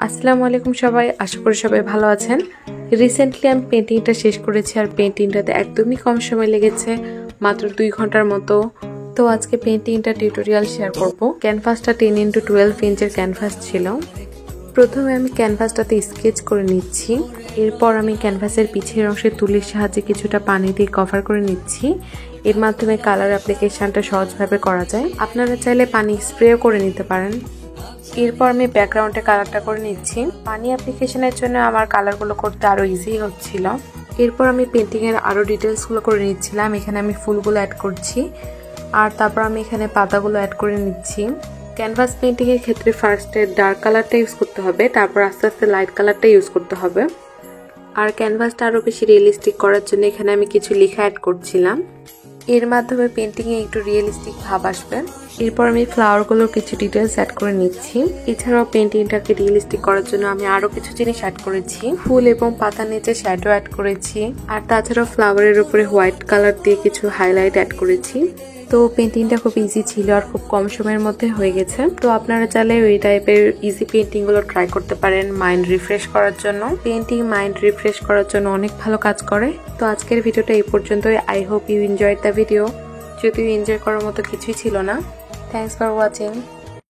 আসসালামু আলাইকুম সবাই, আশা করি সবাই ভালো আছেন। রিসেন্টলি আমি পেন্টিংটা শেষ করেছি আর পেন্টিংটাতে একদমই কম সময় লেগেছে, মাত্র 2 ঘন্টার মতো। তো আজকে পেন্টিংটা টিউটোরিয়াল শেয়ার করব। ক্যানভাসটা 10x12 ইঞ্চের ক্যানভাস ছিল। প্রথমে আমি ক্যানভাসটাতে স্কেচ করে নিচ্ছি, এরপর আমি ক্যানভাসের পিছের অংশে তুলির সাহায্যে কিছুটা পানি দিয়ে কভার করে নিচ্ছি। এর মাধ্যমে কালার অ্যাপ্লিকেশনটা সহজভাবে করা যায়। আপনারা চাইলে পানি স্প্রেও করে নিতে পারেন। এরপর আমি ব্যাকগ্রাউন্ডে কালারটা করে নিচ্ছি। পানি অ্যাপ্লিকেশনের জন্য আমার কালারগুলো করতে আরো ইজি হচ্ছিল। এরপর আমি পেন্টিংয়ের আরো ডিটেলসগুলো করে নিচ্ছিলাম। এখানে আমি ফুলগুলো অ্যাড করছি আর তারপর আমি এখানে পাতাগুলো অ্যাড করে নিচ্ছি। ক্যানভাস পেন্টিংয়ের ক্ষেত্রে ফার্স্টে ডার্ক কালারটা ইউজ করতে হবে, তারপর আস্তে আস্তে লাইট কালারটা ইউজ করতে হবে। আর ক্যানভাসটা আরো বেশি রিয়েলিস্টিক করার জন্য এখানে আমি কিছু লেখা অ্যাড করছিলাম। এর মাধ্যমে পেন্টিংয়ে একটু রিয়েলিস্টিক ভাব আসবে। এরপর আমি ফ্লাওয়ারগুলোর কিছু ডিটেলস অ্যাড করে নিচ্ছি। এছাড়াও পেন্টিংটাকে রিয়েলিস্টিক করার জন্য আমি আরো কিছু জিনিস অ্যাড করেছি। ফুল এবং পাতার নিচে শ্যাডো অ্যাড করেছি, আর তাছাড়াও ফ্লাওয়ারের উপরে হোয়াইট কালার দিয়ে কিছু হাইলাইট অ্যাড করেছি। তো পেন্টিংটা খুব ইজি ছিল আর খুব কম সময়ের মধ্যে হয়ে গেছে। তো আপনারা চাইলে ওই টাইপের ইজি পেন্টিং গুলো ট্রাই করতে পারেন মাইন্ড রিফ্রেশ করার জন্য। পেন্টিং মাইন্ড রিফ্রেশ করার জন্য অনেক ভালো কাজ করে। তো আজকের ভিডিওটা এই পর্যন্তই। I hope you enjoyed the video. যদিও এনজয় করার মতো কিছুই ছিল না। Thanks for watching.